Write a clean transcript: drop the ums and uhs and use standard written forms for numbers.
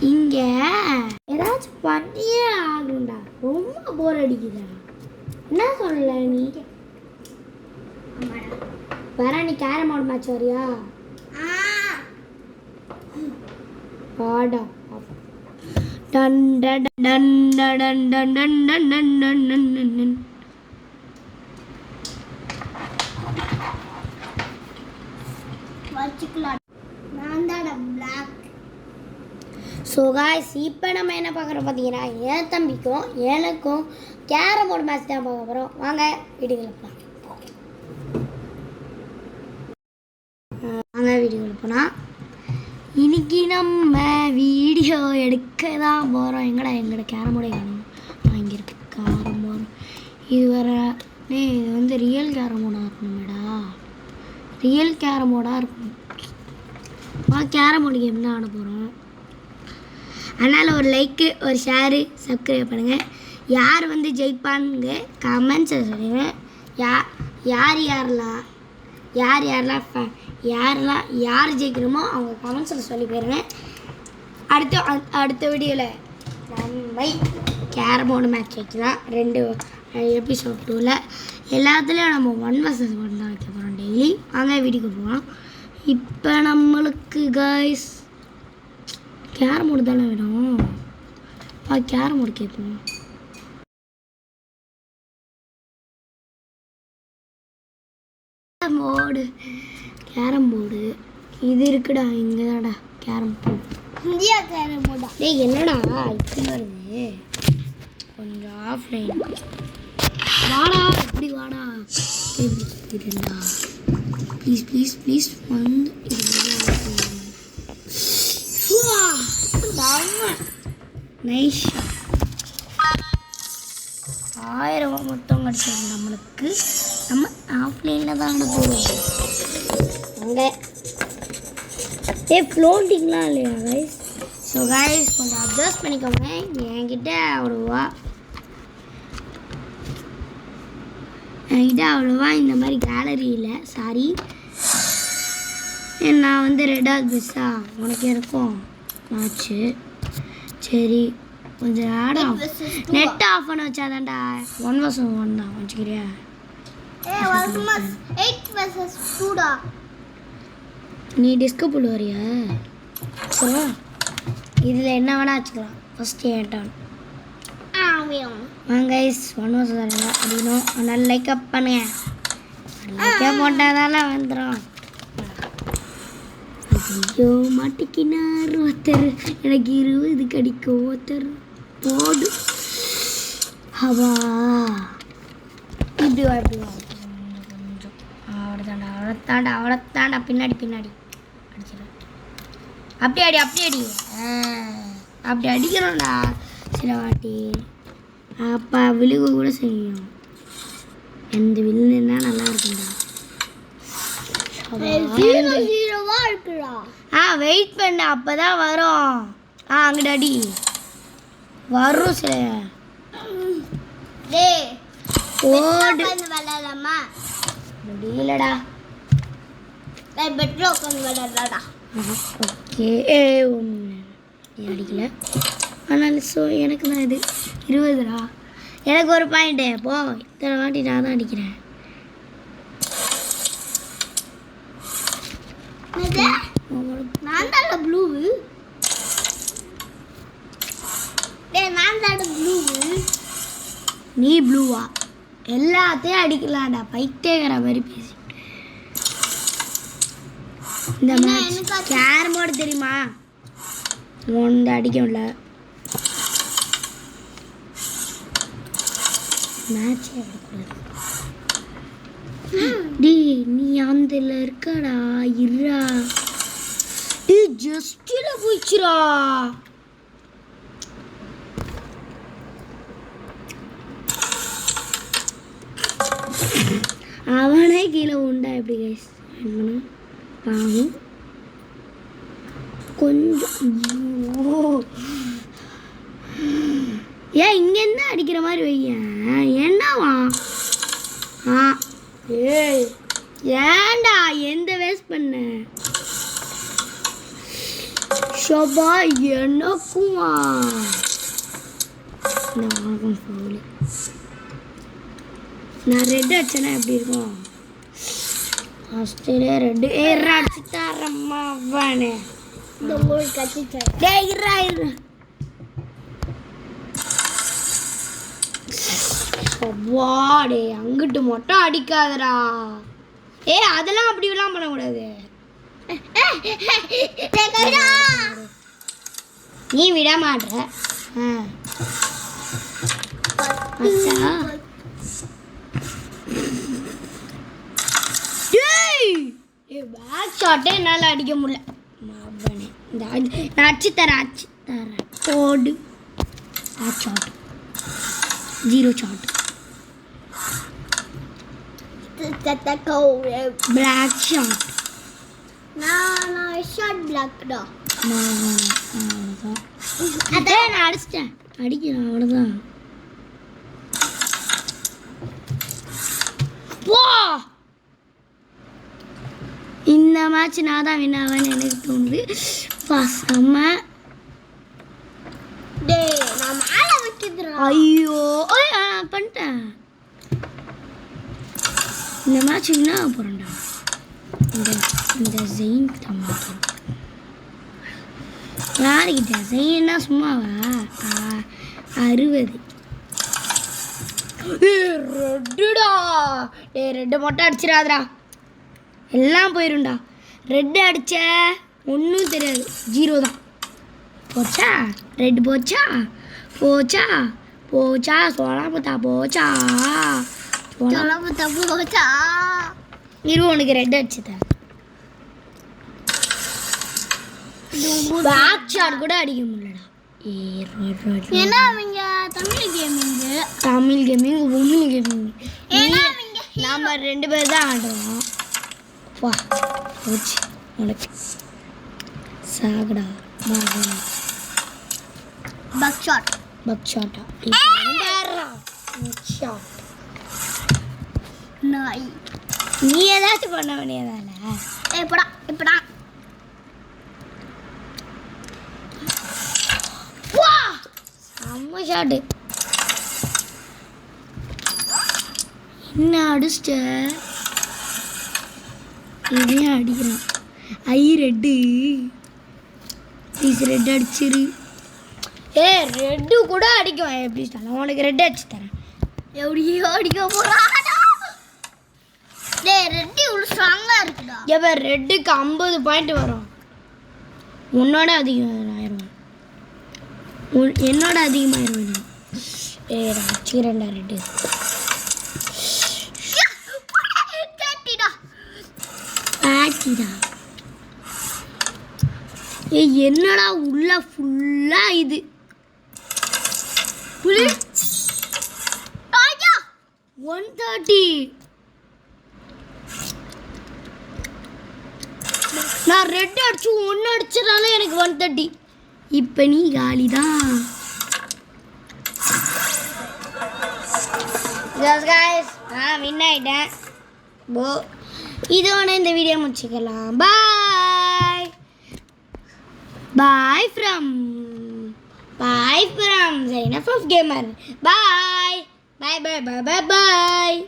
இங்க ஏதாச்சும் பண்ணியே ஆகும்டா. ரொம்ப போர் அடிக்குதா? என்ன சொல்லல நீ? வர நீ கேரம் போர்டு மேட்ச் வரியா? வாடா. Done done done done done done done done done done. So guys, இப்போ நம்ம என்ன பார்க்குறோம் பார்த்தீங்கன்னா, என் தம்பிக்கும் எனக்கும் கேரம் போர்டு மேட்ச் தான் பார்க்க போகிறோம். வாங்க வீடியோக்குள்ள போகலாம். போனால் இன்னைக்கு நம்ம வீடியோ எடுக்க தான் போகிறோம். எங்களோட கேரம் போர்டை வேணும். இங்கே இருக்கு கேரம் போர்டு. இது வேற இது வந்து ரியல் கேரம் போர்டாக இருக்கணுமேடா. ரியல் கேரம் போர்டாக இருக்கணும். கேரம் போர்டு கேம் தான் ஆட போகிறோம். அதனால் ஒரு லைக்கு, ஒரு ஷேரு, சப்ஸ்கிரைப் பண்ணுங்கள். யார் வந்து ஜெயிப்பான்னு கமெண்ட்ஸை சொல்லுங்கள். யார் ஜெயிக்கணுமோ அவங்க கமெண்ட்ஸில் சொல்லி போயிருங்க. அடுத்த வீடியோவில் நம்ம கேரம் போர்டு மேட்ச் வைக்கலாம். 2 எபிசோட் 2ல் எல்லாத்துலேயும் நம்ம 1 vs 1 தான் வைக்க போகிறோம் டெய்லி. வாங்க வீடியோக்கு போகலாம். இப்போ நம்மளுக்கு காய்ஸ் கேரம் போர்டு தானே வேணும். கேரம் போர்டு கேட்போம். கேரம் போர்டு இது இருக்குடா. இங்கே தான்டா கேரம் போர்டு. இந்தியா கேரம் போர்டா. டேய் என்னடா இப்படி வருது? கொஞ்சம் ஆஃப்லைன் வாடா. இப்படி வாடா. இதுடா ப்ளீஸ் ப்ளீஸ் ப்ளீஸ் வந்து நைஸ். 1000 மொத்தம் கிடச்சிருக்கு நம்மளுக்கு. நம்ம ஆஃப்லைனில் தான் போகிறோம். அங்கே ஃப்ளோட்டிங்லாம் இல்லையா கைஸ்? ஸோ கைஸ் கொஞ்சம் அட்ஜஸ்ட் பண்ணிக்கோங்க. என்கிட்ட அவ்வளோவா இந்த மாதிரி கேலரி இல்லை. சாரி, நான் வந்து ரெடாவது மிஸ்ஸா உனக்கு இருக்கும் ஆச்சு. சரி கொஞ்சம் ஆடம் நெட் ஆஃப் பண்ண வச்சாதான்டா 1 vs 1 தான் வச்சுக்கிறியா? நீ டிஸ்கு போடுவாரியா? சரி இதில் என்ன வேணா வச்சுக்கலாம். ஃபஸ்ட்டு ஏட்டான் வாங்க கைஸ் 1 vs 1 அப்படின்னும் நல்லா லைக்கப் பண்ணுங்க. லைக்கப் போட்டாதால வந்துடும். ஐயோ மாட்டிக்கினார் ஒருத்தர். எனக்கு 20 கடிக்கும் ஒருத்தர் போடு. ஹவா இப்படி வா இப்படி வா. கொஞ்சம் அவ்வளோத்தாண்டா பின்னாடி அடிச்சிடும். அப்படி அடி அப்படி அடிக்கணும்டா சில வாட்டி. அப்பா விழுக கூட செய்யும். எந்த வில்லுன்னா நல்லா இருக்கும்டா. வெயிட் பண்ண அப்பதான் வரும். அங்கிட்ட அடி வரும். சில ஓடு முடியலடா. ஓகே அடிக்கல. ஆனால் ஸோ எனக்கு தான் இது 20 எனக்கு ஒரு பாயிண்ட்டு. போ இத்தனை வாட்டி நான் தான் அடிக்கிறேன். நீ ப்ளூவா? எல்லாத்தையும் அடிக்கலாம்டா. பைத்தியங்கிற மாதிரி பேசி. இந்த மேட்ச் கேரம் போர்டு தெரியுமா? ஒன்று அடிக்கும்ல மேட்ச். டி நீ அந்த இருக்கடா இருடா. டி ஜஸ்டில போயிச்சுடா. அவனே கீழே உண்டா எப்படி கைஸ் பாவம். கொஞ்சம் ஏன் இங்கேருந்து அடிக்கிற மாதிரி வைய. என்னவா? ஏய் ஏண்டா எந்த வேஸ்ட் பண்ண? ஷபா எனக்குமா நான் ரெட் அடிச்சேன்னா எப்படி இருக்கும் ஃபஸ்ட்டிலே ரெட்டு அடிச்சு தரம்மா வானே இந்த மூணு கட்சி வாடே அங்கிட்டு மட்டும் அடிக்காதடா அதெல்லாம் அப்படிலாம் பண்ணக்கூடாது நீ விட மாட்ற பேக் ஷாட்டே என்னால் அடிக்க முடியல நான் அடிச்சு தரேன் போடு back shot 0 shot black shot நான் ஷாட் black டா நான் அடிச்சிட்டேன் அடிக்கிறேன் அவ்வளோதான் போ இந்த மேட்ச் நான் தான் வின் ஆவேன்னு எனக்கு தோணுது செம்ம ஐயோ பண்ணிட்டேன் இந்த மேட்ச் என்ன போகிறேன்டா இந்த ஜெயின் தம்பி யாருக்கிட்ட ஜெயின்னா சும்மாவா 60 ரெட்டுடா ரெட்டு மட்டும் அடிச்சிடாதடா எல்லாம் போயிரும்டா ரெட்டு அடிச்ச ஒன்றும் தெரியாது 0 தான் போச்சா ரெட்டு போச்சா போச்சா போச்சா சோழாபத்தா போச்சா போச்சா இரு உனக்கு ரெட் அடிச்சுட்டேன் பேக் ஷாட் கூட அடிக்க முடியலடா ஏன்னா அவங்க தமிழ் கேமிங் உமன் கேமிங் நாம 2 பேர் தான் ஆடுறோம் வா போச்சு உனக்கு சாகடா பக் ஷாட்டா ஷாட் நாய் நீ ஏதாச்சும் பண்ண வேண்டியதானே எப்படா செம்ம ஷாட்டு என்ன அடிச்சிட்ட இதையும் அடிக்கிறான் ரெட்டு ப்ளீஸ் ரெட் அடிச்சிரு ரெட்டு கூட அடிக்குவேன் எப்படி நான் உனக்கு ரெட் அடிச்சு தரேன் எப்படியோ அடிக்க போறான் ரெட்டு இவ்வளோ ஸ்ட்ராங்காக இருக்குடா எப்போ ரெட்டுக்கு 50 பாயிண்ட் வரும் உன்னோட அதிகம் ஆயிரும் என்னோட அதிகமாயிரும் அடிச்சுக்கிறேன்டா ரெட்டு என்னடா உள்ள ஃபுல்லா இது 130 நான் ரெட் அடிச்சு 1 அடிச்சதால எனக்கு 130 இப்போ நீ காலி தான் கைஸ் நான் வின் ஆயிட்டேன் இதோட இந்த வீடியோ முடிச்சுக்கலாம் bye from Zainab of Gamer. Bye. Bye.